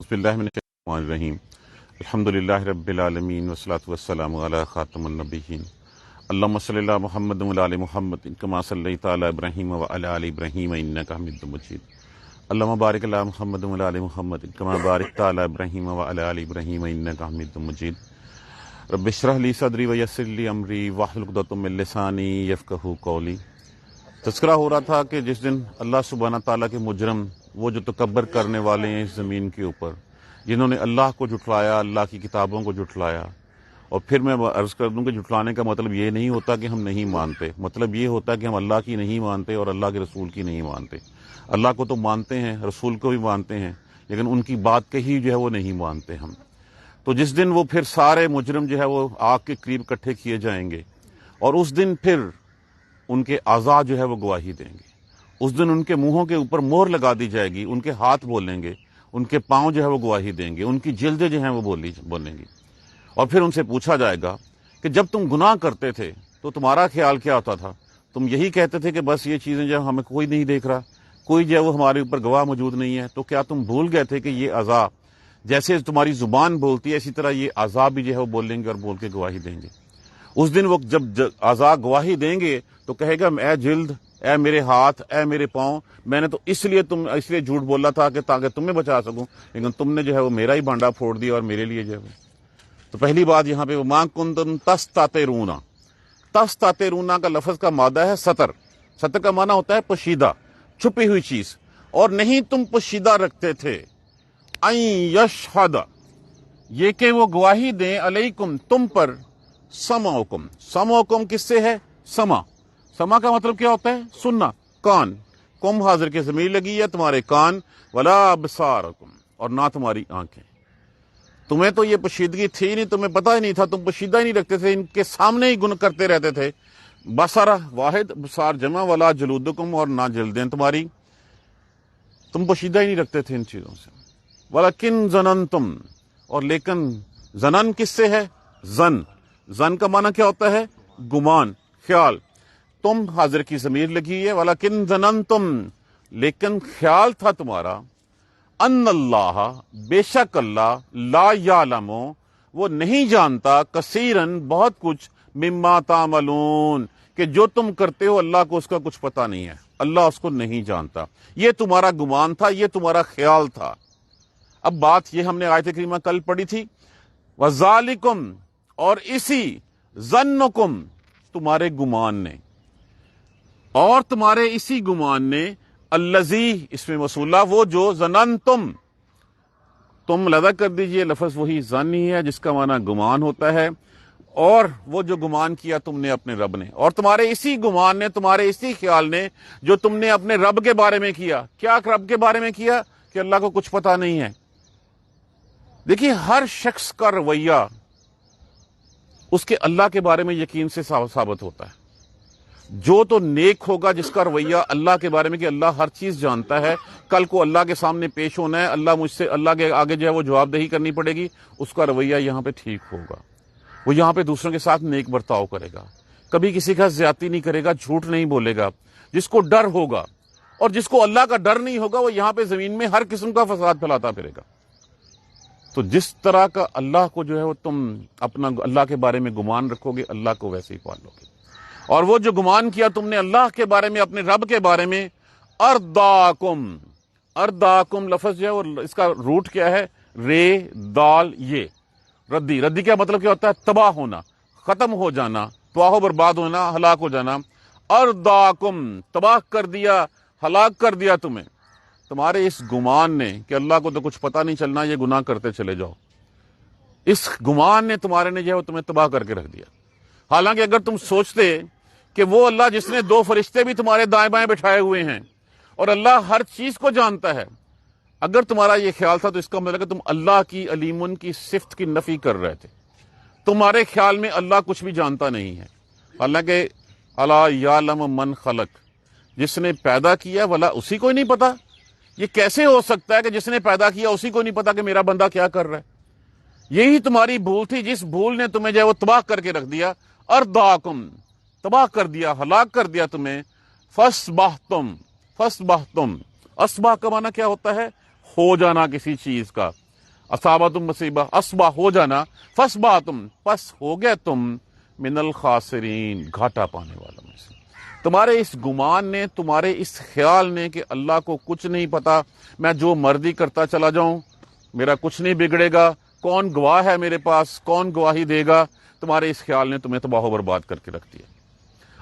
بسم من الشیطان الرجیم الحمدللہ رب العالمین والصلاة والسلام علی خاتم النبیین اللہم صلی علی محمد وعلی آل محمد کما صلیت علی ابراہیم وعلی آل ابراہیم انک حمید مجید اللہم بارک علی محمد وعلی آل محمد کما بارکت علی ابراہیم وعلی آل ابراہیم انک حمید مجید رب اشرح لی صدری ویسر لی امری واحلل عقدۃ من لسانی یفقہوا قولی۔ تذکرہ ہو رہا تھا کہ جس دن اللہ سبحانہ تعالیٰ کے مجرم، وہ جو تکبر کرنے والے ہیں اس زمین کے اوپر، جنہوں نے اللہ کو جھٹلایا، اللہ کی کتابوں کو جھٹلایا، اور پھر میں عرض کر دوں کہ جھٹلانے کا مطلب یہ نہیں ہوتا کہ ہم نہیں مانتے، مطلب یہ ہوتا ہے کہ ہم اللہ کی نہیں مانتے اور اللہ کے رسول کی نہیں مانتے۔ اللہ کو تو مانتے ہیں، رسول کو بھی مانتے ہیں، لیکن ان کی بات کہی جو ہے وہ نہیں مانتے ہم۔ تو جس دن وہ پھر سارے مجرم جو ہے وہ آگ کے قریب اکٹھے کیے جائیں گے، اور اس دن پھر ان کے اعضاء جو ہے وہ گواہی دیں گے۔ اس دن ان کے منہوں کے اوپر مہر لگا دی جائے گی، ان کے ہاتھ بولیں گے، ان کے پاؤں جو ہے وہ گواہی دیں گے، ان کی جلدیں جو ہیں وہ بولیں گی۔ اور پھر ان سے پوچھا جائے گا کہ جب تم گناہ کرتے تھے تو تمہارا خیال کیا ہوتا تھا؟ تم یہی کہتے تھے کہ بس یہ چیزیں جو ہمیں کوئی نہیں دیکھ رہا، کوئی جو ہے وہ ہمارے اوپر گواہ موجود نہیں ہے، تو کیا تم بھول گئے تھے کہ یہ اعضاء جیسے تمہاری زبان بولتی ہے اسی طرح یہ اعضاء بھی جو ہے وہ بولیں گے اور بول کے گواہی دیں گے۔ اس دن وہ جب اعضاء گواہی دیں گے تو کہے گا اے جلد، اے میرے ہاتھ، اے میرے پاؤں، میں نے تو اس لیے جھوٹ بولا تھا کہ تاکہ تمہیں بچا سکوں، لیکن تم نے جو ہے وہ میرا ہی بانڈا پھوڑ دیا اور میرے لیے جو ہے وہ۔ تو پہلی بات یہاں پہ وما کنتم تستترون، تستترون کا لفظ کا مادہ ہے سطر۔ سطر کا معنی ہوتا ہے پوشیدہ، چھپی ہوئی چیز، اور نہیں تم پوشیدہ رکھتے تھے۔ ان یشہد، یہ کہ وہ گواہی دیں، علیکم تم پر، سمعکم، سمعکم کس سے ہے؟ سما، سما کا مطلب کیا ہوتا ہے؟ سننا، کان، کم حاضر کے ضمیر لگی ہے، تمہارے کان، ولا ابصارکم، اور نہ تمہاری آنکھیں۔ تمہیں تو یہ پوشیدگی تھی نہیں، تمہیں پتہ ہی نہیں تھا، تم پوشیدہ ہی نہیں رکھتے تھے، ان کے سامنے ہی گن کرتے رہتے تھے۔ بصرہ واحد، ابصار جمع، ولا جلودکم، اور نہ جلدیں تمہاری، تم پوشیدہ ہی نہیں رکھتے تھے ان چیزوں سے۔ ولکن ظننتم، اور لیکن ظنن کس سے ہے؟ ظن، ظن کا معنی کیا ہوتا ہے؟ گمان، خیال۔ تم حاضر کی ضمیر لگی ہے، ولیکن ظننتم، لیکن خیال تھا تمہارا، ان اللہ، بے شک اللہ، لا یعلم، وہ نہیں جانتا، کثیرن، بہت کچھ، مما تعملون، کہ جو تم کرتے ہو اللہ کو اس کا کچھ پتہ نہیں ہے، اللہ اس کو نہیں جانتا۔ یہ تمہارا گمان تھا، یہ تمہارا خیال تھا۔ اب بات یہ ہم نے آیت کریمہ کل پڑھی تھی، وذالکم، اور اسی، ظنکم، تمہارے گمان نے، اور تمہارے اسی گمان نے، الذی، اس میں موصولہ، وہ جو، ظننتم، تم لدا کر دیجئے، لفظ وہی ظن ہی ہے جس کا معنی گمان ہوتا ہے، اور وہ جو گمان کیا تم نے اپنے رب نے، اور تمہارے اسی گمان نے، تمہارے اسی خیال نے جو تم نے اپنے رب کے بارے میں کیا۔ کیا رب کے بارے میں کیا؟ کہ اللہ کو کچھ پتہ نہیں ہے۔ دیکھیے، ہر شخص کا رویہ اس کے اللہ کے بارے میں یقین سے ثابت ہوتا ہے۔ جو تو نیک ہوگا، جس کا رویہ اللہ کے بارے میں کہ اللہ ہر چیز جانتا ہے، کل کو اللہ کے سامنے پیش ہونا ہے، اللہ مجھ سے، اللہ کے آگے جو ہے وہ جواب دہی کرنی پڑے گی، اس کا رویہ یہاں پہ ٹھیک ہوگا۔ وہ یہاں پہ دوسروں کے ساتھ نیک برتاؤ کرے گا، کبھی کسی کا زیادتی نہیں کرے گا، جھوٹ نہیں بولے گا۔ جس کو ڈر ہوگا، اور جس کو اللہ کا ڈر نہیں ہوگا، وہ یہاں پہ زمین میں ہر قسم کا فساد پھیلاتا پھرے گا۔ تو جس طرح کا اللہ کو جو ہے وہ تم اپنا اللہ کے بارے میں گمان رکھو گے، اللہ کو ویسے ہی پالو گے۔ اور وہ جو گمان کیا تم نے اللہ کے بارے میں، اپنے رب کے بارے میں، ارداکم، ارداکم لفظ جو ہے وہ اس کا روٹ کیا ہے؟ رے دال یہ، ردی، ردی کا مطلب کیا ہوتا ہے؟ تباہ ہونا، ختم ہو جانا، تباہ و برباد ہونا، ہلاک ہو جانا۔ ارداکم، تباہ کر دیا، ہلاک کر دیا تمہیں، تمہارے اس گمان نے کہ اللہ کو تو کچھ پتہ نہیں چلنا، یہ گناہ کرتے چلے جاؤ، اس گمان نے تمہارے نے جو ہے وہ تمہیں تباہ کر کے رکھ دیا۔ حالانکہ اگر تم سوچتے کہ وہ اللہ جس نے 2 فرشتے بھی تمہارے دائیں بائیں بٹھائے ہوئے ہیں، اور اللہ ہر چیز کو جانتا ہے، اگر تمہارا یہ خیال تھا تو اس کا مطلب کہ تم اللہ کی علیمن کی صفت کی نفی کر رہے تھے۔ تمہارے خیال میں اللہ کچھ بھی جانتا نہیں ہے، حالانکہ الا یعلم من خلق، جس نے پیدا کیا ولا اسی کو ہی نہیں پتا۔ یہ کیسے ہو سکتا ہے کہ جس نے پیدا کیا اسی کو نہیں پتا کہ میرا بندہ کیا کر رہا ہے؟ یہی تمہاری بھول تھی، جس بھول نے تمہیں جو ہے وہ تباہ کر کے رکھ دیا۔ ارداکم، تباہ کر دیا، ہلاک کر دیا تمہیں۔ فصبحتم، فصبحتم، اصبح کا معنی کیا ہوتا ہے؟ ہو جانا کسی چیز کا، اصابتم مصیبہ، اصبح ہو جانا، فاصبحتم پس ہو گئے تم من الخاسرین گھاٹا پانے والوں میں سے۔ تمہارے اس گمان نے، تمہارے اس خیال نے کہ اللہ کو کچھ نہیں پتا، میں جو مرضی کرتا چلا جاؤں، میرا کچھ نہیں بگڑے گا، کون گواہ ہے میرے پاس، کون گواہی دے گا، تمہارے اس خیال نے تمہیں تباہ و برباد کر کے رکھ دیا۔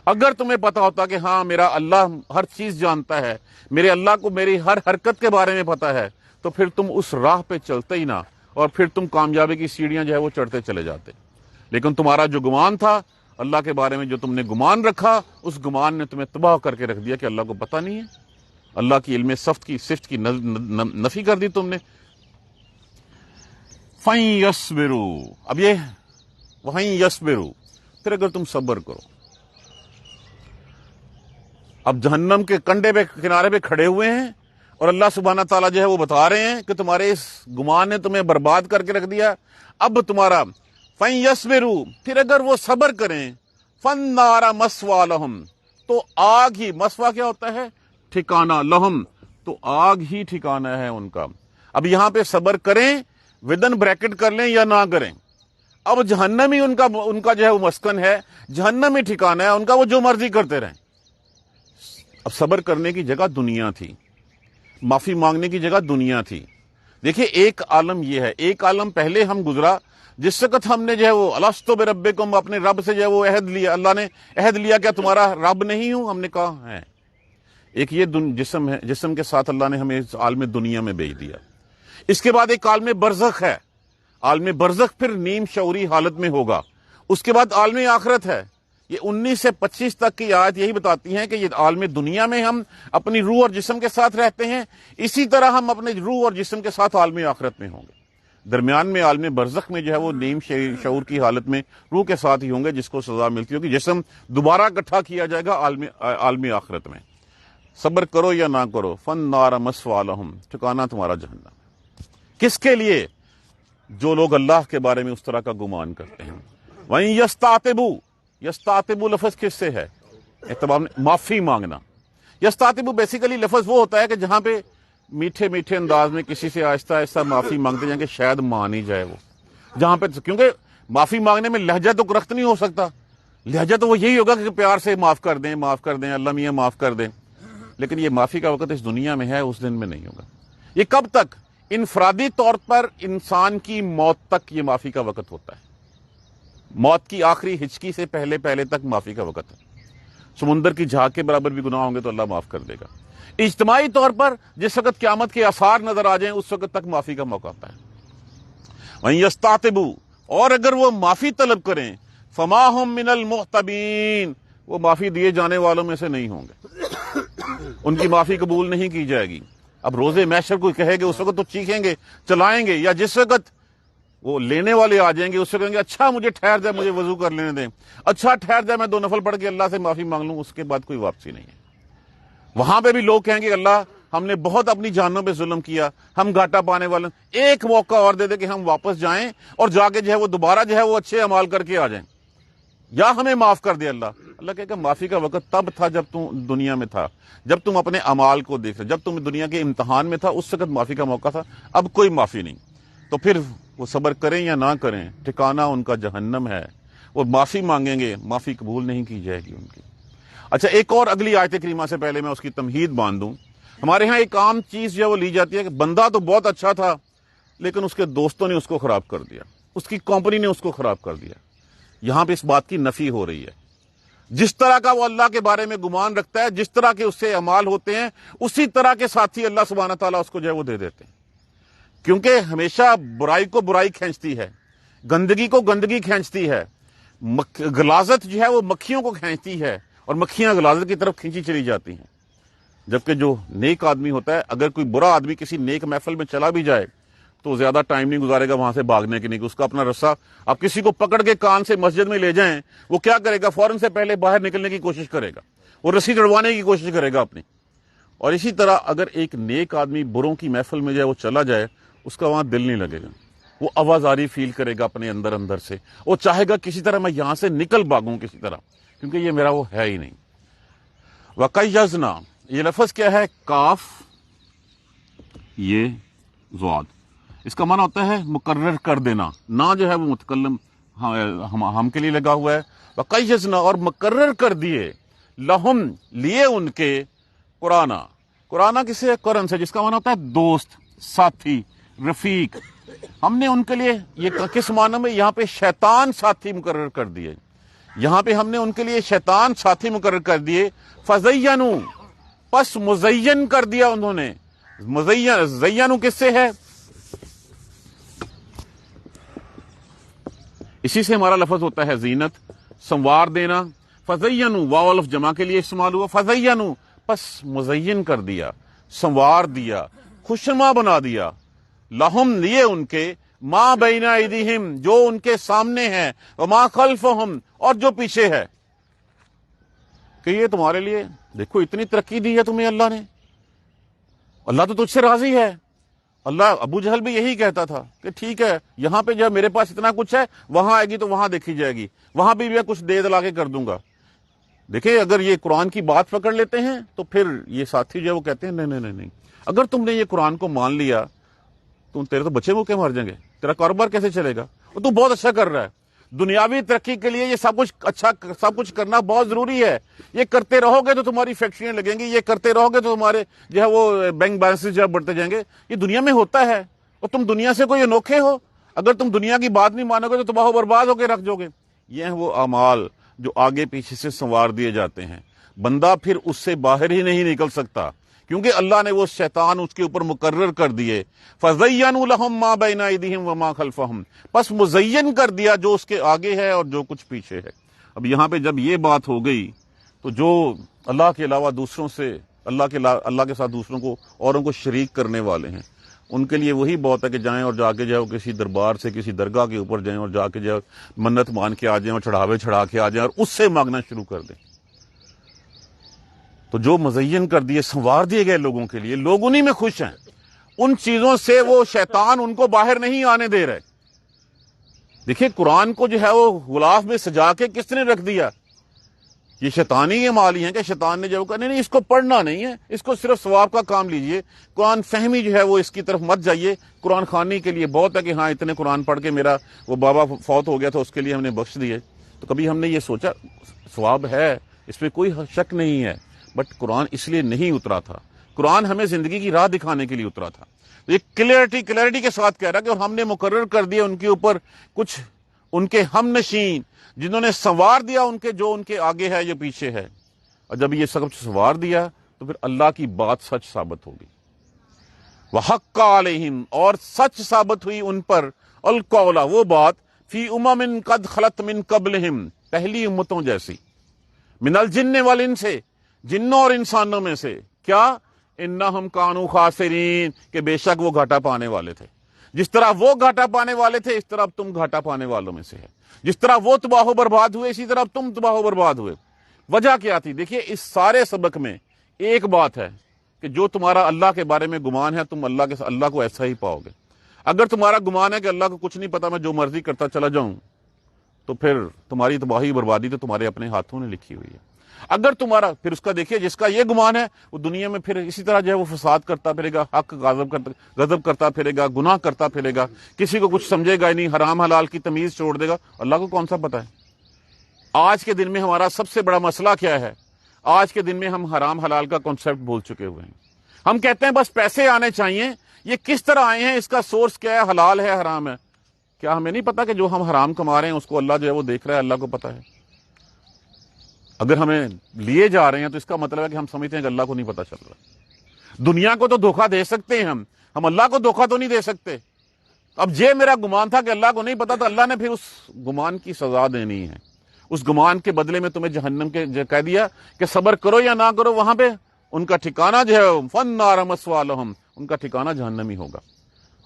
اگر تمہیں پتا ہوتا کہ ہاں میرا اللہ ہر چیز جانتا ہے، میرے اللہ کو میری ہر حرکت کے بارے میں پتا ہے، تو پھر تم اس راہ پہ چلتے ہی نہ، اور پھر تم کامیابی کی سیڑھیاں جو ہے وہ چڑھتے چلے جاتے۔ لیکن تمہارا جو گمان تھا اللہ کے بارے میں، جو تم نے گمان رکھا، اس گمان نے تمہیں تباہ کر کے رکھ دیا کہ اللہ کو پتہ نہیں ہے۔ اللہ کی علم صفت کی نفی کر دی تم نے۔ فَإِن يَصْبِرُوا، اب یہ وَإِن يَصْبِرُوا، پھر اگر تم صبر کرو۔ اب جہنم کے کنڈے پہ، کنارے پہ کھڑے ہوئے ہیں، اور اللہ سبحانہ تعالیٰ جو ہے وہ بتا رہے ہیں کہ تمہارے اس گمان نے تمہیں برباد کر کے رکھ دیا۔ اب تمہارا فَإِن يَصْبِرُوا، پھر اگر وہ صبر کریں، فَالنَّارَ مَثْوًى لَهُمْ، تو آگ ہی، مسوا کیا ہوتا ہے؟ ٹھکانہ، لہم، تو آگ ہی ٹھکانہ ہے ان کا۔ اب یہاں پہ صبر کریں، ودن بریکٹ کر لیں یا نہ کریں، اب جہنم ہی ان کا جو ہے وہ مسکن ہے، جہنم ہی ٹھکانہ ہے ان کا، وہ جو مرضی کرتے رہیں۔ اب صبر کرنے کی جگہ دنیا تھی، معافی مانگنے کی جگہ دنیا تھی۔ دیکھیے ایک عالم یہ ہے، ایک عالم پہلے ہم گزرا، جس وقت ہم نے جو ہے وہ الستُ بربکم، اپنے رب سے جو ہے وہ عہد لیا، اللہ نے عہد لیا کیا تمہارا رب نہیں ہوں؟ ہم نے کہا ہے۔ ایک یہ جسم ہے، جسم کے ساتھ اللہ نے ہمیں اس عالم دنیا میں بھیج دیا۔ اس کے بعد ایک عالم برزخ ہے، عالم برزخ پھر نیم شعوری حالت میں ہوگا۔ اس کے بعد عالم آخرت ہے۔ یہ 19 سے 25 تک کی آیت یہی بتاتی ہیں کہ یہ عالم دنیا میں ہم اپنی روح اور جسم کے ساتھ رہتے ہیں، اسی طرح ہم اپنے روح اور جسم کے ساتھ عالم آخرت میں ہوں گے۔ درمیان میں عالم برزخ میں جو ہے وہ نیم شعور کی حالت میں روح کے ساتھ ہی ہوں گے، جس کو سزا ملتی ہوگی، جسم دوبارہ اکٹھا کیا جائے گا عالم آخرت میں۔ صبر کرو یا نہ کرو، فَالنَّارَ مَثْوًى لَهُمْ، ٹھکانہ تمہارا جہنم۔ کس کے لیے؟ جو لوگ اللہ کے بارے میں اس طرح کا گمان کرتے ہیں۔ وَإِن يَسْتَعْتِبُوا، یستعتبوا لفظ کس سے ہے؟ اعتبار معافی مانگنا۔ یستعتبوا بیسیکلی لفظ وہ ہوتا ہے کہ جہاں پہ میٹھے میٹھے انداز میں کسی سے آہستہ آہستہ معافی مانگتے جائیں کہ شاید مان ہی جائے وہ، جہاں پہ، کیونکہ معافی مانگنے میں لہجہ تو کرخت نہیں ہو سکتا، لہجہ تو وہ یہی ہوگا کہ پیار سے معاف کر دیں، معاف کر دیں، اللہ میاں معاف کر دیں۔ لیکن یہ معافی کا وقت اس دنیا میں ہے، اس دن میں نہیں ہوگا۔ یہ کب تک؟ انفرادی طور پر انسان کی موت تک یہ معافی کا وقت ہوتا ہے۔ موت کی آخری ہچکی سے پہلے تک معافی کا وقت ہے۔ سمندر کی جھاگ کے برابر بھی گناہ ہوں گے تو اللہ معاف کر دے گا۔ اجتماعی طور پر جس وقت قیامت کے آثار نظر آ جائیں، اس وقت تک معافی کا موقع آتا ہے۔ وَإِن يَسْتَعْتِبُوا، اور اگر وہ معافی طلب کریں، فَمَا هُم مِّنَ الْمُعْتَبِينَ، وہ معافی دیے جانے والوں میں سے نہیں ہوں گے، ان کی معافی قبول نہیں کی جائے گی۔ اب روز محشر کوئی کہے گے، اس وقت تو چیخیں گے، چلائیں گے، یا جس وقت وہ لینے والے آ جائیں گے اس سے کہیں گے اچھا مجھے ٹھہر جائے، مجھے وضو کر لینے دیں، اچھا ٹھہر جائے میں 2 نفل پڑھ کے اللہ سے معافی مانگ لوں، اس کے بعد کوئی واپسی نہیں ہے۔ وہاں پہ بھی لوگ کہیں گے اللہ ہم نے بہت اپنی جانوں پہ ظلم کیا، ہم گھاٹا پانے والے، ایک موقع اور دے دے کہ ہم واپس جائیں اور جا کے جو ہے وہ دوبارہ جو ہے وہ اچھے اعمال کر کے آ جائیں، یا ہمیں معاف کر دے اللہ۔ اللہ کہے کہ معافی کا وقت تب تھا جب تم دنیا میں تھا، جب تم اپنے اعمال کو دیکھ رہے، جب تم دنیا کے امتحان میں تھا، اس وقت معافی کا موقع تھا، اب کوئی معافی نہیں۔ تو پھر وہ صبر کریں یا نہ کریں، ٹھکانہ ان کا جہنم ہے۔ وہ معافی مانگیں گے، معافی قبول نہیں کی جائے گی ان کی۔ اچھا ایک اور اگلی آیت کریمہ سے پہلے میں اس کی تمہید باندھ دوں۔ ہمارے ہاں ایک عام چیز جو ہے وہ لی جاتی ہے کہ بندہ تو بہت اچھا تھا لیکن اس کے دوستوں نے اس کو خراب کر دیا، اس کی کمپنی نے اس کو خراب کر دیا۔ یہاں پہ اس بات کی نفی ہو رہی ہے۔ جس طرح کا وہ اللہ کے بارے میں گمان رکھتا ہے، جس طرح کے اس سے اعمال ہوتے ہیں، اسی طرح کے ساتھی اللہ سبحانہ تعالیٰ اس کو جو ہے وہ دے دیتے ہیں، کیونکہ ہمیشہ برائی کو برائی کھینچتی ہے، گندگی کو گندگی کھینچتی ہے، غلاظت جو ہے وہ مکھیوں کو کھینچتی ہے، اور مکھیاں غلاظت کی طرف کھینچی چلی جاتی ہیں۔ جبکہ جو نیک آدمی ہوتا ہے، اگر کوئی برا آدمی کسی نیک محفل میں چلا بھی جائے تو زیادہ ٹائم نہیں گزارے گا وہاں سے بھاگنے کے، نہیں کہ اس کا اپنا رسہ، آپ کسی کو پکڑ کے کان سے مسجد میں لے جائیں، وہ کیا کرے گا؟ فوراً سے پہلے باہر نکلنے کی کوشش کرے گا، وہ رسی چڑھوانے کی کوشش کرے گا اپنی۔ اور اسی طرح اگر ایک نیک آدمی بروں کی محفل میں جائے، وہ چلا جائے، اس کا وہاں دل نہیں لگے گا، وہ آوازاری فیل کرے گا اپنے اندر سے، وہ چاہے گا کسی طرح میں یہاں سے نکل بھاگوں کسی طرح، کیونکہ یہ میرا وہ ہے ہی نہیں۔ وَقَيَّزْنَا، یہ لفظ کیا ہے؟ کاف یہ ضاد، اس کا معنی ہوتا ہے مقرر کر دینا، نہ جو ہے وہ متکلم ہم کے لیے لگا ہوا ہے، وقیضنا اور مقرر کر دیے، لہم لیے ان کے، قرآن کسے ہے؟ قرن سے، جس کا معنی ہوتا ہے دوست، ساتھی، رفیق۔ ہم نے ان کے لیے یہ کس معنی میں؟ یہاں پہ شیطان ساتھی مقرر کر دیے، یہاں پہ ہم نے ان کے لیے شیطان ساتھی مقرر کر دیے، فزینو پس مزین کر دیا انہوں نے۔ زینو کس سے ہے؟ اسی سے ہمارا لفظ ہوتا ہے زینت، سنوار دینا۔ فزینو واو الف جمع کے لیے استعمال ہوا، فزینو پس مزین کر دیا، سنوار دیا، خوشنما بنا دیا، لہم لیے ان کے، ما بین ایدیہم جو ان کے سامنے ہے، وما خلفہم اور جو پیچھے ہے، کہ یہ تمہارے لیے دیکھو اتنی ترقی دی ہے تمہیں اللہ نے، اللہ تو تجھ سے راضی ہے۔ اللہ، ابو جہل بھی یہی کہتا تھا کہ ٹھیک ہے یہاں پہ جب میرے پاس اتنا کچھ ہے، وہاں آئے گی تو وہاں دیکھی جائے گی، وہاں بھی میں کچھ دے دلا کے کر دوں گا۔ دیکھیں اگر یہ قرآن کی بات پکڑ لیتے ہیں تو پھر یہ ساتھی جو ہے وہ کہتے ہیں نہیں، اگر تم نے یہ قرآن کو مان لیا تو تیرے تو بچے بھوکے مر جائیں گے، تیرا کاروبار کیسے چلے گا؟ اور تو بہت اچھا کر رہا ہے، دنیاوی ترقی کے لیے یہ سب کچھ کرنا بہت ضروری ہے، یہ کرتے رہو گے تو تمہاری فیکٹریاں لگیں گی، یہ کرتے رہو گے تو تمہارے جو ہے وہ بینک بیلنسز جو ہے بڑھتے جائیں گے، یہ دنیا میں ہوتا ہے، اور تم دنیا سے کوئی انوکھے ہو؟ اگر تم دنیا کی بات نہیں مانو گے تو تباہ و برباد ہو کے رکھ دو گے۔ یہ ہیں وہ اعمال جو آگے پیچھے سے سنوار دیے جاتے ہیں، بندہ پھر اس سے باہر ہی نہیں نکل سکتا، کیونکہ اللہ نے وہ شیطان اس کے اوپر مقرر کر دیے۔ فَزَيَّنُوا لَهُم مَا بَيْنَ أَيْدِيهِمْ وَمَا خَلْفَهُم، پس مزین کر دیا جو اس کے آگے ہے اور جو کچھ پیچھے ہے۔ اب یہاں پہ جب یہ بات ہو گئی تو جو اللہ کے علاوہ دوسروں سے اللہ کے ساتھ دوسروں کو، اوروں کو شریک کرنے والے ہیں، ان کے لیے وہی بہت ہے کہ جائیں اور جا کے جاؤ کسی دربار سے، کسی درگاہ کے اوپر جائیں اور جا کے جاؤ منت مان کے آ جائیں اور چڑھاوے چڑھا کے آ جائیں اور اس سے مانگنا شروع کر دیں۔ تو جو مزین کر دیے، سنوار دیے گئے لوگوں کے لیے، لوگ انہی میں خوش ہیں، ان چیزوں سے وہ شیطان ان کو باہر نہیں آنے دے رہے۔ دیکھیں قرآن کو جو ہے وہ غلاف میں سجا کے کس نے رکھ دیا؟ یہ شیطانی اعمال ہی ہیں کہ شیطان نے جو کہا نہیں اس کو پڑھنا نہیں ہے، اس کو صرف ثواب کا کام لیجئے، قرآن فہمی جو ہے وہ اس کی طرف مت جائیے، قرآن خوانی کے لیے بہت ہے کہ ہاں اتنے قرآن پڑھ کے میرا وہ بابا فوت ہو گیا تھا اس کے لیے ہم نے بخش دیے، تو کبھی ہم نے یہ سوچا ثواب ہے، اس میں کوئی شک نہیں ہے، بٹ قرآن اس لیے نہیں اترا تھا، قرآن ہمیں زندگی کی راہ دکھانے کے لیے اترا تھا۔ یہ کلیئرٹی کے ساتھ کہہ رہا کہ ہم نے مقرر کر دیا ان کے اوپر کچھ ان کے ہم نشین، جنہوں نے سنوار دیا ان کے، جو ان کے آگے ہے جو پیچھے ہے، اور جب یہ سب سنوار دیا تو پھر اللہ کی بات سچ ثابت ہوگی۔ وحق علیہم اور سچ ثابت ہوئی ان پر، القول وہ بات، فی امم قد خلت من قبلہم پہلی امتوں جیسی، من الجن والانس سے جنوں اور انسانوں میں سے، کیا؟ انہم کانوا خاسرین کہ بے شک وہ گھاٹا پانے والے تھے، جس طرح وہ گھاٹا پانے والے تھے اس طرح اب تم گھاٹا پانے والوں میں سے ہے، جس طرح وہ تباہ و برباد ہوئے اسی طرح اب تم تباہ و برباد ہوئے۔ وجہ کیا تھی؟ دیکھیے اس سارے سبق میں ایک بات ہے کہ جو تمہارا اللہ کے بارے میں گمان ہے تم اللہ کو ایسا ہی پاؤ گے۔ اگر تمہارا گمان ہے کہ اللہ کو کچھ نہیں پتا، میں جو مرضی کرتا چلا جاؤں، تو پھر تمہاری تباہی بربادی تو تمہارے اپنے ہاتھوں نے لکھی ہوئی ہے۔ اگر تمہارا پھر اس کا دیکھیے جس کا یہ گمان ہے وہ دنیا میں پھر اسی طرح جو ہے وہ فساد کرتا پھرے گا، حق غضب کرتا پھرے گا، گناہ کرتا پھرے گا، کسی کو کچھ سمجھے گا ہی نہیں، حرام حلال کی تمیز چھوڑ دے گا، اللہ کو کون سا پتا ہے؟ آج کے دن میں ہمارا سب سے بڑا مسئلہ کیا ہے؟ آج کے دن میں ہم حرام حلال کا کانسیپٹ بھول چکے ہوئے ہیں۔ ہم کہتے ہیں بس پیسے آنے چاہیے، یہ کس طرح آئے ہیں، اس کا سورس کیا ہے، حلال ہے حرام ہے؟ کیا ہمیں نہیں پتا کہ جو ہم حرام کما رہے ہیں اس کو اللہ جو ہے وہ دیکھ رہا ہے، اللہ کو پتا ہے؟ اگر ہمیں لیے جا رہے ہیں تو اس کا مطلب ہے کہ ہم سمجھتے ہیں کہ اللہ کو نہیں پتا چل رہا۔ دنیا کو تو دھوکہ دے سکتے ہیں ہم اللہ کو دھوکہ تو نہیں دے سکتے۔ اب یہ میرا گمان تھا کہ اللہ کو نہیں پتا، تو اللہ نے پھر اس گمان کی سزا دینی ہے، اس گمان کے بدلے میں تمہیں جہنم کے کہہ دیا کہ صبر کرو یا نہ کرو، وہاں پہ ان کا ٹھکانہ جو ہے فَالنَّارَ مَثْوَاهُمْ، ان کا ٹھکانہ جہنم ہی ہوگا۔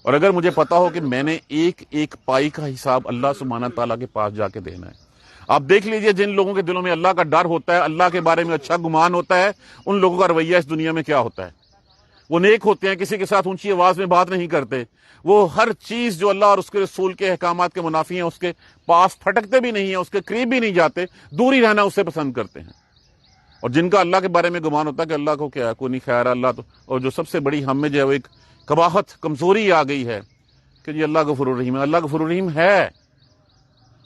اور اگر مجھے پتا ہو کہ میں نے ایک ایک پائی کا حساب اللہ سبحانہ تعالیٰ کے پاس جا کے دینا ہے، آپ دیکھ لیجئے جن لوگوں کے دلوں میں اللہ کا ڈر ہوتا ہے، اللہ کے بارے میں اچھا گمان ہوتا ہے، ان لوگوں کا رویہ اس دنیا میں کیا ہوتا ہے۔ وہ نیک ہوتے ہیں، کسی کے ساتھ اونچی آواز میں بات نہیں کرتے، وہ ہر چیز جو اللہ اور اس کے رسول کے احکامات کے منافی ہیں اس کے پاس پھٹکتے بھی نہیں ہیں، اس کے قریب بھی نہیں جاتے، دور ہی رہنا اسے پسند کرتے ہیں۔ اور جن کا اللہ کے بارے میں گمان ہوتا ہے کہ اللہ کو کیا ہے، کوئی نہیں خیر اللہ تو، اور جو سب سے بڑی ہم میں جو ہے وہ ایک قباحت، کمزوری آ گئی ہے کہ جی اللہ غفور الرحیم ہے. اللہ غفور الرحیم ہے.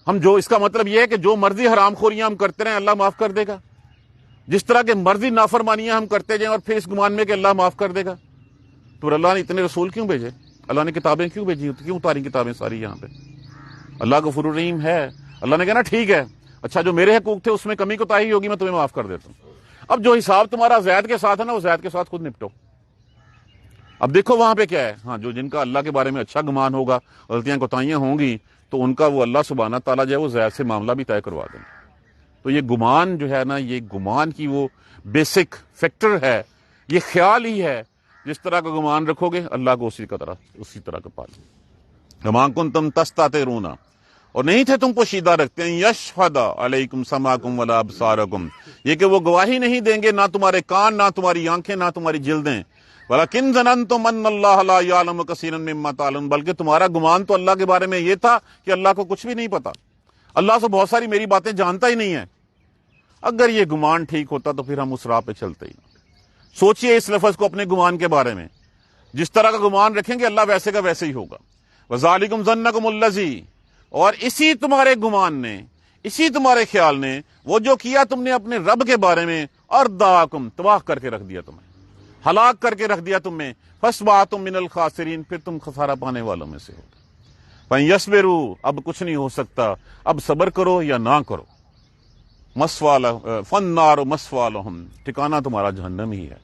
ہم جو اس کا مطلب یہ ہے کہ جو مرضی حرام خوریاں ہم کرتے رہیں اللہ معاف کر دے گا, جس طرح کے مرضی نافرمانیاں ہم کرتے جائیں اور پھر اس گمان میں کہ اللہ معاف کر دے گا. تو پھر اللہ نے اتنے رسول کیوں بھیجے؟ اللہ نے کتابیں کیوں بھیجی؟ کیوں اتاری کتابیں ساری یہاں پہ؟ اللہ غفور الرحیم ہے. اللہ نے کہا نا ٹھیک ہے, اچھا جو میرے حقوق تھے اس میں کمی کوتاہی ہوگی میں تمہیں معاف کر دیتا ہوں. اب جو حساب تمہارا زید کے ساتھ ہے نا وہ زید کے ساتھ خود نپٹو. اب دیکھو وہاں پہ کیا ہے. ہاں جو جن کا اللہ کے بارے میں اچھا گمان ہوگا, غلطیاں کوتاہیاں ہوں گی, تو ان کا وہ اللہ سبحانہ تعالیٰ جو ہے وہ زید سے معاملہ بھی طے کروا دیں گے. تو یہ گمان جو ہے نا, یہ گمان کی وہ بیسک فیکٹر ہے, یہ خیال ہی ہے. جس طرح کا گمان رکھو گے اللہ کو اسی طرح کا پالو. وما کنتم تستترون, اور نہیں تھے تم پوشیدہ رکھتے ہیں, یشہد علیکم سمعکم ولا ابصارکم, یہ کہ وہ گواہی نہیں دیں گے نہ تمہارے کان, نہ تمہاری آنکھیں, نہ تمہاری جلدیں. ولکن ظننتم ان اللہ لا یعلم کثیرا مما تعلمون, بلکہ تمہارا گمان تو اللہ کے بارے میں یہ تھا کہ اللہ کو کچھ بھی نہیں پتا, اللہ سے بہت ساری میری باتیں جانتا ہی نہیں ہے. اگر یہ گمان ٹھیک ہوتا تو پھر ہم اس راہ پہ چلتے ہی. سوچئے اس لفظ کو اپنے گمان کے بارے میں, جس طرح کا گمان رکھیں گے اللہ ویسے کا ویسے ہی ہوگا. وذالکم ظنکم الذی, اور اسی تمہارے گمان نے, اسی تمہارے خیال نے وہ جو کیا تم نے اپنے رب کے بارے میں, ارداکم, تباہ کر کے رکھ دیا تمہیں, ہلاک کر کے رکھ دیا تمہیں. فاصبحتم من الخاسرین, پھر تم خسارہ پانے والوں میں سے ہو. فَإِنْ اب کچھ نہیں ہو سکتا, اب صبر کرو یا نہ کرو. فَالنَّارُ مَثْوًى لَهُمْ, ٹھکانہ تمہارا جہنم ہی ہے.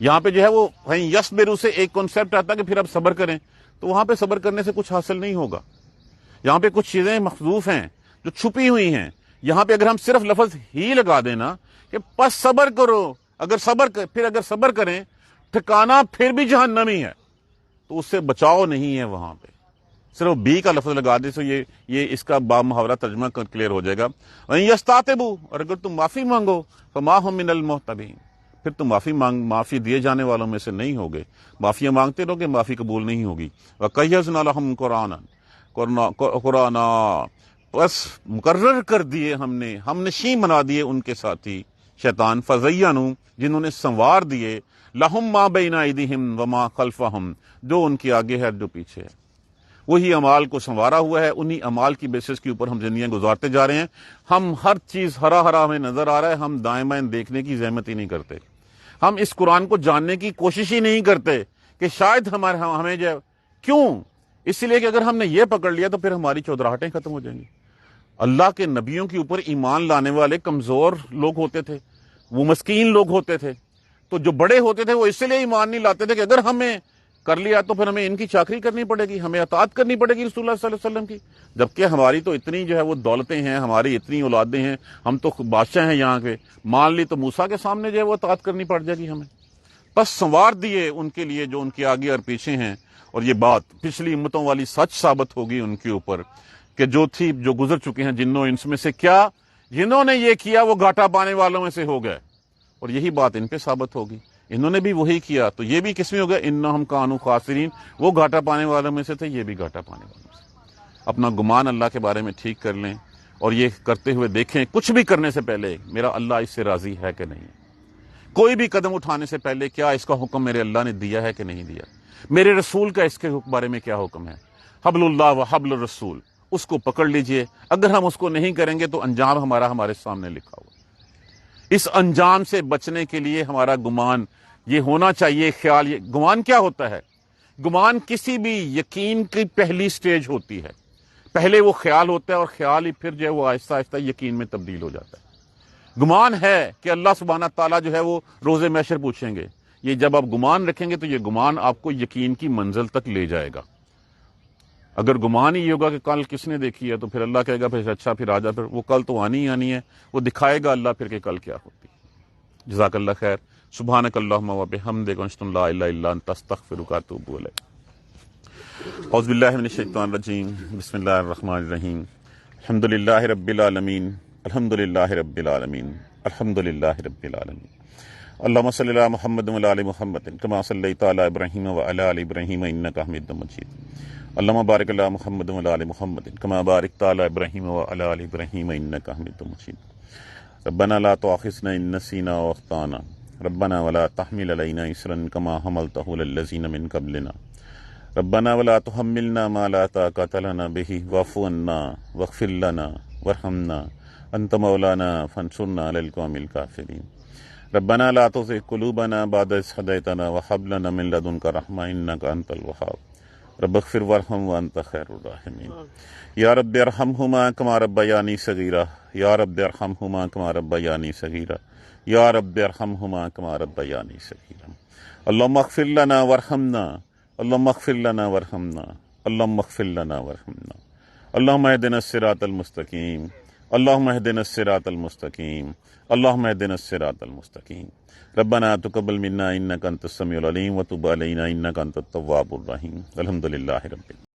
یہاں پہ جو ہے وہ یصبروا سے ایک کنسیپٹ آتا ہے کہ پھر اب صبر کریں, تو وہاں پہ صبر کرنے سے کچھ حاصل نہیں ہوگا. یہاں پہ کچھ چیزیں محذوف ہیں جو چھپی ہوئی ہیں. یہاں پہ اگر ہم صرف لفظ ہی لگا دینا کہ بس صبر کرو, اگر صبر کریں ٹھکانہ پھر بھی جہنم ہی ہے, تو اس سے بچاؤ نہیں ہے. وہاں پہ صرف بی کا لفظ لگا دے تو یہ اس کا با محاورہ ترجمہ کلیئر ہو جائے گا. یستعتبوا, اور اگر تم معافی مانگو, فما هم من المحتبین, پھر تم معافی دیے جانے والوں میں سے نہیں ہوگے. معافیاں مانگتے رہو گے, معافی قبول نہیں ہوگی. وَقَيَّضْنَا لَهُمْ قُرْآنًا, بس مقرر کر دیے ہم نشین بنا دیے ان کے ساتھی شیطان. فَزَيَّنُوا, جنہوں نے سنوار دیے, لَهُمْ مَا بَيْنَ أَيْدِيهِمْ وَمَا خَلْفَهُمْ, جو ان کے آگے ہے جو پیچھے ہے. وہی امال کو سنوارا ہوا ہے, انہی امال کی بیسس کے اوپر ہم زندگیاں گزارتے جا رہے ہیں. ہم ہر چیز ہرا ہرا ہمیں نظر آ رہا ہے, ہم دائیں بائیں دیکھنے کی زحمت ہی نہیں کرتے. ہم اس قرآن کو جاننے کی کوشش ہی نہیں کرتے کہ شاید ہمیں جو کیوں, اس لیے کہ اگر ہم نے یہ پکڑ لیا تو پھر ہماری چودراہٹیں ختم ہو جائیں گی. اللہ کے نبیوں کے اوپر ایمان لانے والے کمزور لوگ ہوتے تھے, وہ مسکین لوگ ہوتے تھے. تو جو بڑے ہوتے تھے وہ اس لیے ایمان نہیں لاتے تھے کہ اگر ہمیں کر لیا تو پھر ہمیں ان کی چاکری کرنی پڑے گی, ہمیں اطاعت کرنی پڑے گی رسول اللہ صلی اللہ علیہ وسلم کی. جبکہ ہماری تو اتنی جو ہے وہ دولتیں ہیں, ہماری اتنی اولادیں ہیں, ہم تو بادشاہ ہیں یہاں کے, مان لی تو موسیٰ کے سامنے جو ہے وہ اطاعت کرنی پڑ جائے گی ہمیں. بس سنوار دیے ان کے لیے جو ان کے آگے اور پیچھے ہیں. اور یہ بات پچھلی امتوں والی سچ ثابت ہوگی ان کے اوپر کہ جو گزر چکے ہیں جنوں انس میں سے, کیا جنہوں نے یہ کیا وہ گھاٹا پانے والوں میں سے ہو گئے, اور یہی بات ان پہ ثابت ہوگی. انہوں نے بھی وہی کیا تو یہ بھی کس میں ہو گیا, انہم کانوا خاسرین, وہ گھاٹا پانے والوں میں سے تھے, یہ بھی گھاٹا پانے والوں میں سے. اپنا گمان اللہ کے بارے میں ٹھیک کر لیں, اور یہ کرتے ہوئے دیکھیں کچھ بھی کرنے سے پہلے میرا اللہ اس سے راضی ہے کہ نہیں. کوئی بھی قدم اٹھانے سے پہلے کیا اس کا حکم میرے اللہ نے دیا ہے کہ نہیں دیا, میرے رسول کا اس کے بارے میں کیا حکم ہے. حبل اللہ و حبل الرسول, اس کو پکڑ لیجئے. اگر ہم اس کو نہیں کریں گے تو انجام ہمارے سامنے لکھا ہوا. اس انجام سے بچنے کے لیے ہمارا گمان یہ ہونا چاہیے. خیال, یہ گمان کیا ہوتا ہے؟ گمان کسی بھی یقین کی پہلی سٹیج ہوتی ہے. پہلے وہ خیال ہوتا ہے, اور خیال ہی پھر جو ہے وہ آہستہ آہستہ یقین میں تبدیل ہو جاتا ہے. گمان ہے کہ اللہ سبحانہ تعالیٰ جو ہے وہ روز محشر پوچھیں گے. یہ جب آپ گمان رکھیں گے تو یہ گمان آپ کو یقین کی منزل تک لے جائے گا. اگر گمان ہی یہ ہوگا کہ کل کس نے دیکھی ہے, تو پھر اللہ کہے گا پھر اچھا پھر آجا, پھر وہ کل تو آنی ہی آنی ہے, وہ دکھائے گا اللہ پھر کہ کل کیا ہوتی ہے. جزاک اللہ خیر. سبحانک اللہم و بحمدک, اشہد ان لا الہ الا انت, استغفرک و اتوب الیک. اعوذ باللہ من الشیطان الرجیم, بسم اللہ الرحمن الرحیم. الحمدللہ رب العالمین, الحمدللہ رب العالمین, الحمدللہ رب العالمین. اللہم صلی علی محمد و علی محمد کما صلیت علی ابراہیم و علی ابراہیم انک حمید مجید. اللہم بارک علی محمد و علی محمد کما بارکت علی ابراہیم و علی ابراہیم انک حمید مجید. ربنا لا تؤاخذنا ان نسینا واخطانا, ربنا ولا تحمل علینا اسرا کما حملته علی الذین من قبلنا, ربنا ولا تحملنا ما لا طاقة لنا به واعف عنا واغفر لنا وارحمنا أنت مولانا فانصرنا على القوم الكافرين ربنا لا تزغ قلوبنا بعد إذ هديتنا وهب لنا من لدنك رحمة إنك أنت الوهاب رب اغفر وارحم وأنت خير الراحمين یا رب ارحمہما کما ربیانی صغیرہ یا رب ارحمہما کما ربیانی صغیرہ یا رب ارحمہما کما ربیانی صغیرہ اللہم اغفر لنا وارحمنا اللہم اغفر لنا وارحمنا اللہم اغفر لنا وارحمنا اللہم اہدنا الصراط المستقیم اللہم اہدنا الصراط المستقیم اللہم اہدنا الصراط المستقیم ربنا تقبل منا انک انت السمیع العلیم وتب علینا انک انت التواب الرحیم الحمدللہ رب العالمین.